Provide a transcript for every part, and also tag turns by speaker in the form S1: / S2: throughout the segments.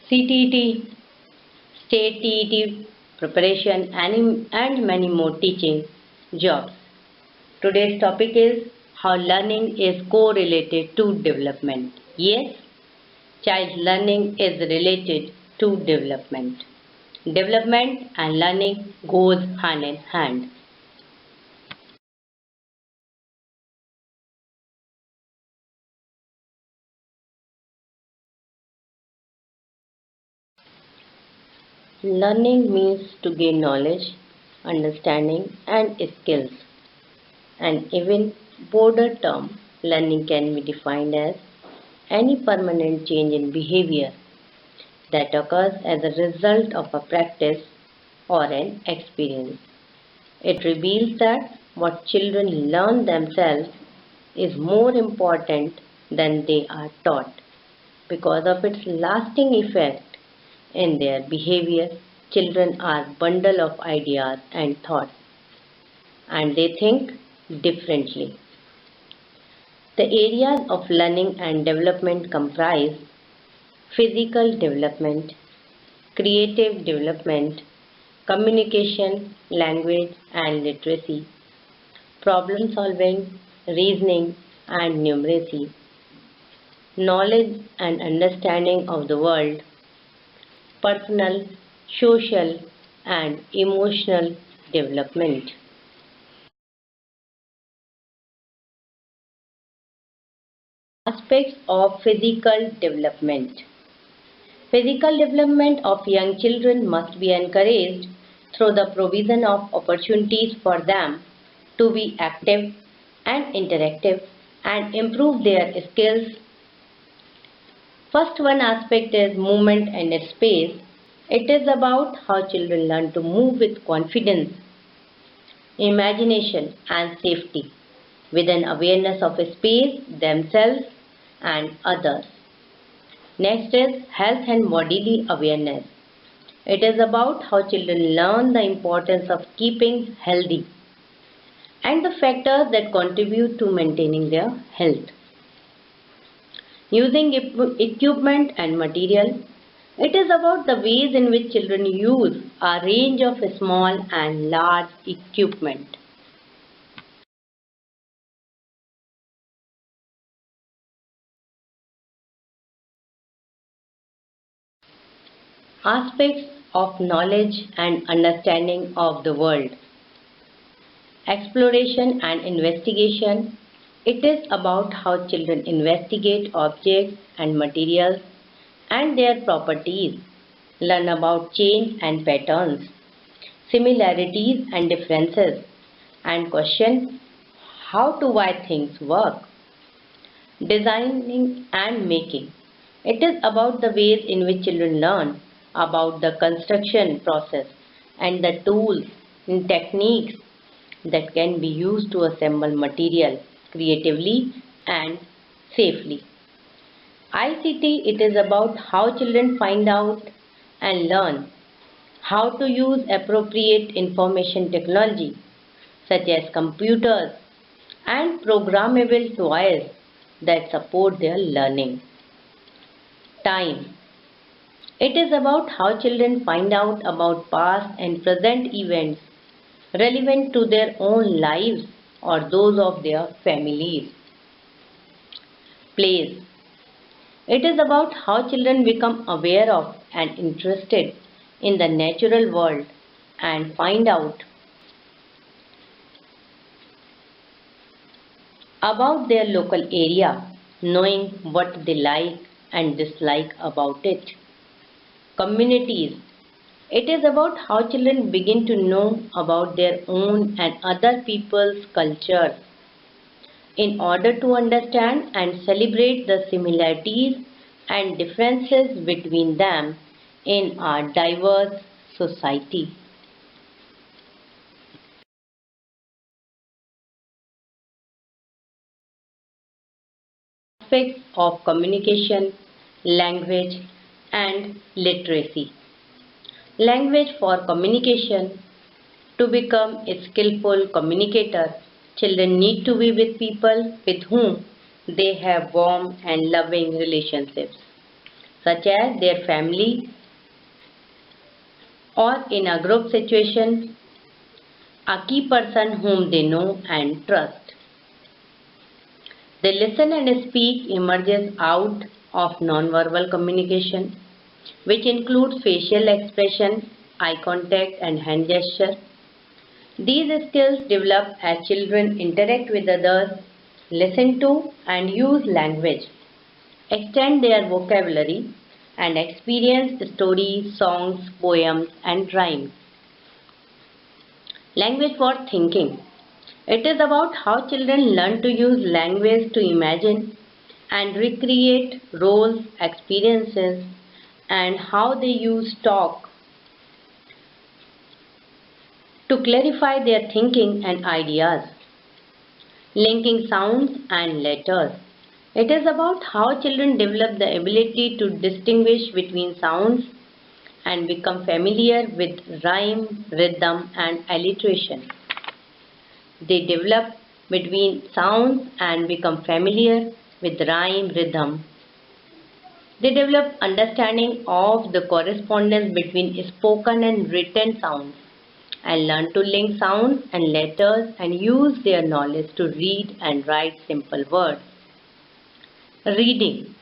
S1: CTET, State TET preparation, and many more teaching jobs. Today's topic is how learning is correlated to development. Yes, child learning is related to development. Development and learning goes hand in hand. Learning means to gain knowledge, understanding, and skills. And even broader term, learning can be defined as any permanent change in behavior that occurs as a result of a practice or an experience. It reveals that what children learn themselves is more important than they are taught because of its lasting effect in their behavior. Children are bundle of ideas and thoughts and they think differently. The areas of learning and development comprise physical development, creative development, communication, language and literacy, problem solving, reasoning and numeracy, knowledge and understanding of the world, personal, social and emotional development. Aspects of physical development. Physical development of young children must be encouraged through the provision of opportunities for them to be active and interactive and improve their skills. First one aspect is movement and space. It is about how children learn to move with confidence, imagination and safety with an awareness of space, themselves and others. Next is health and bodily awareness. It is about how children learn the importance of keeping healthy and the factors that contribute to maintaining their health. Using equipment and material. It is about the ways in which children use a range of small and large equipment. Aspects of knowledge and understanding of the world. Exploration and investigation. It is about how children investigate objects and materials and their properties, learn about change and patterns, similarities and differences, and question how to why things work. Designing and making. It is about the ways in which children learn about the construction process and the tools and techniques that can be used to assemble material creatively and safely. ICT, it is about how children find out and learn how to use appropriate information technology such as computers and programmable toys that support their learning. Time. It is about how children find out about past and present events relevant to their own lives or those of their families. Plays. It is about how children become aware of and interested in the natural world and find out about their local area, knowing what they like and dislike about it. Communities. It is about how children begin to know about their own and other people's cultures in order to understand and celebrate the similarities and differences between them in our diverse society. Aspects of communication, language, and literacy. Language for communication. To become a skillful communicator, children need to be with people with whom they have warm and loving relationships, such as their family or in a group situation, a key person whom they know and trust. The listen and speak emerges out of nonverbal communication, which includes facial expression, eye contact, and hand gesture. These skills develop as children interact with others, listen to and use language, extend their vocabulary, and experience stories, songs, poems, and rhymes. Language for thinking. It is about how children learn to use language to imagine and recreate roles, experiences, and how they use talk to clarify their thinking and ideas. Linking sounds and letters. It is about how children develop the ability to distinguish between sounds and become familiar with rhyme, rhythm, and alliteration. They develop between sounds and become familiar with rhyme, rhythm. They develop understanding of the correspondence between spoken and written sounds and learn to link sounds and letters and use their knowledge to read and write simple words. Reading.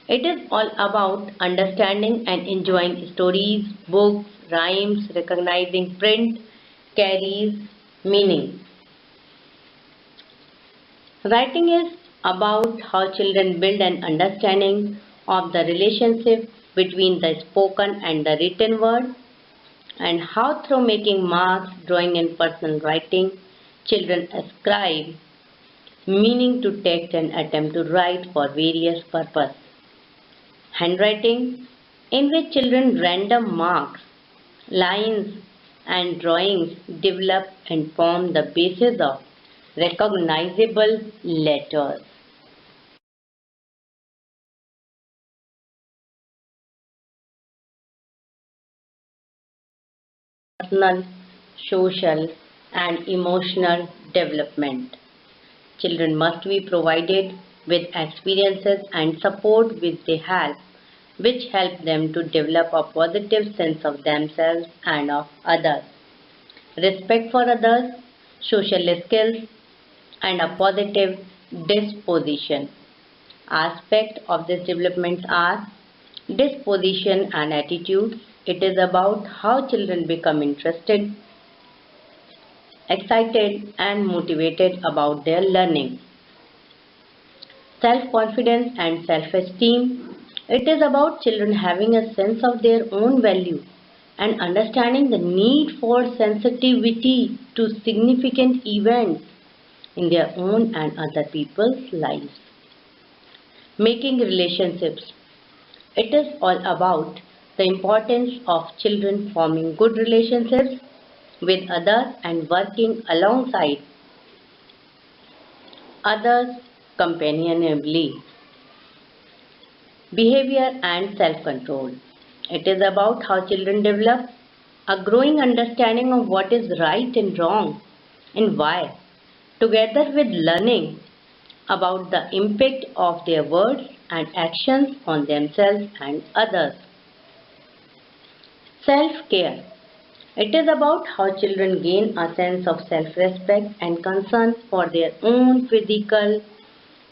S1: It is all about understanding and enjoying stories, books, rhymes, recognizing print carries meaning. Writing is about how children build an understanding of the relationship between the spoken and the written word, and how through making marks, drawing, and personal writing, children ascribe meaning to text and attempt to write for various purposes. Handwriting, in which children random marks, lines, and drawings develop and form the basis of recognizable letters. Personal, social, and emotional development. Children must be provided with experiences and support which help them to develop a positive sense of themselves and of others. Respect for others, social skills, and a positive disposition. Aspects of this development are disposition and attitude. It is about how children become interested, excited, and motivated about their learning. Self-confidence and self-esteem. It is about children having a sense of their own value and understanding the need for sensitivity to significant events in their own and other people's lives. Making relationships. It is all about the importance of children forming good relationships with others and working alongside others companionably. Behavior and self-control. It is about how children develop a growing understanding of what is right and wrong and why, together with learning about the impact of their words and actions on themselves and others. Self-care. It is about how children gain a sense of self-respect and concern for their own physical,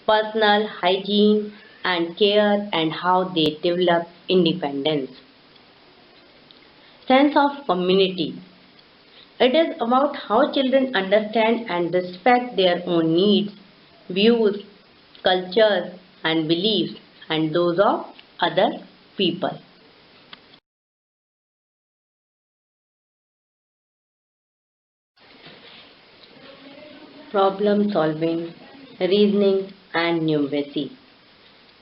S1: personal hygiene and care and how they develop independence. Sense of community. It is about how children understand and respect their own needs, views, cultures, and beliefs, and those of other people. Problem solving, reasoning, and numeracy.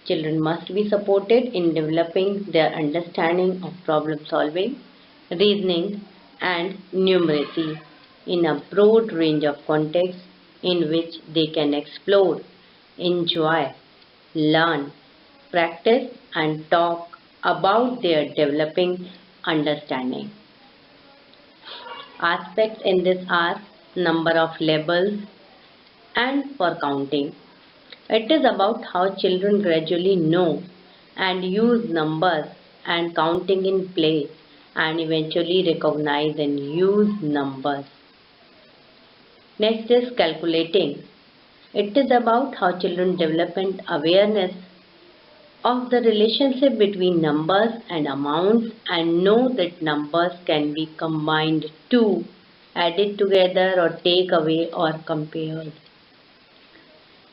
S1: Children must be supported in developing their understanding of problem solving, reasoning, and numeracy in a broad range of contexts in which they can explore, enjoy, learn, practice, and talk about their developing understanding. Aspects in this are number of labels and for counting. It is about how children gradually know and use numbers and counting in play and eventually recognize and use numbers. Next is calculating. It is about how children develop an awareness of the relationship between numbers and amounts and know that numbers can be combined too, added together or take away or compared.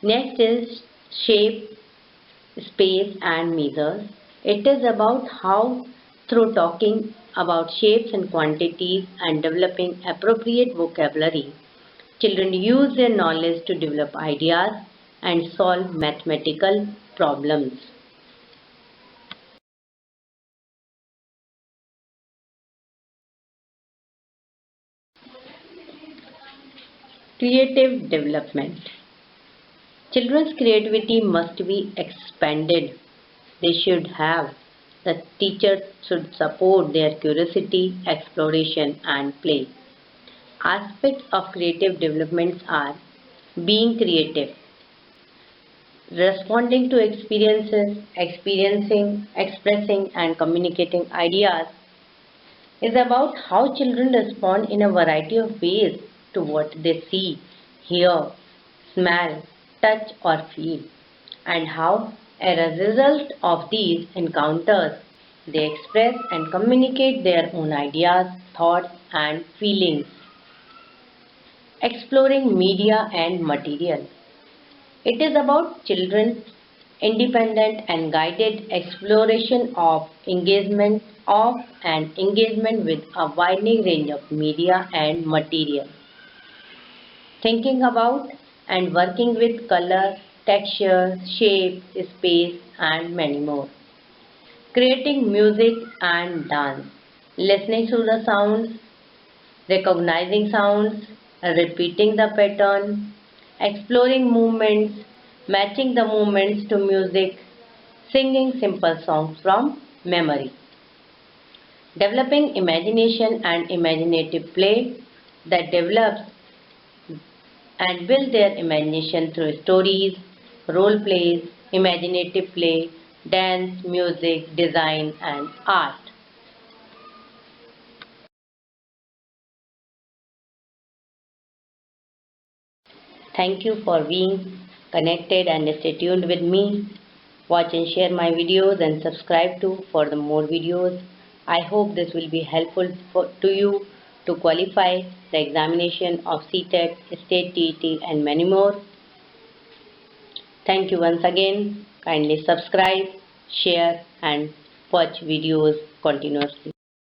S1: Next is shape, space and measures. It is about how through talking about shapes and quantities and developing appropriate vocabulary, children use their knowledge to develop ideas and solve mathematical problems. Creative development. Children's creativity must be expanded. They should have. The teacher should support their curiosity, exploration, and play. Aspects of creative development are being creative, responding to experiences, experiencing, expressing, and communicating ideas is about how children respond in a variety of ways to what they see, hear, smell, touch, or feel, and how, as a result of these encounters, they express and communicate their own ideas, thoughts, and feelings. Exploring media and material. It is about children's independent and guided exploration of and engagement with a widening range of media and material. Thinking about and working with color, texture, shape, space, and many more. Creating music and dance. Listening to the sounds, recognizing sounds, repeating the pattern, exploring movements, matching the movements to music, singing simple songs from memory. Developing imagination and imaginative play that develops and build their imagination through stories, role plays, imaginative play, dance, music, design, and art. Thank you for being connected and stay tuned with me. Watch and share my videos and subscribe to for the more videos. I hope this will be helpful to you to qualify the examination of CTET, State TET and many more. Thank you once again. Kindly subscribe, share and watch videos continuously.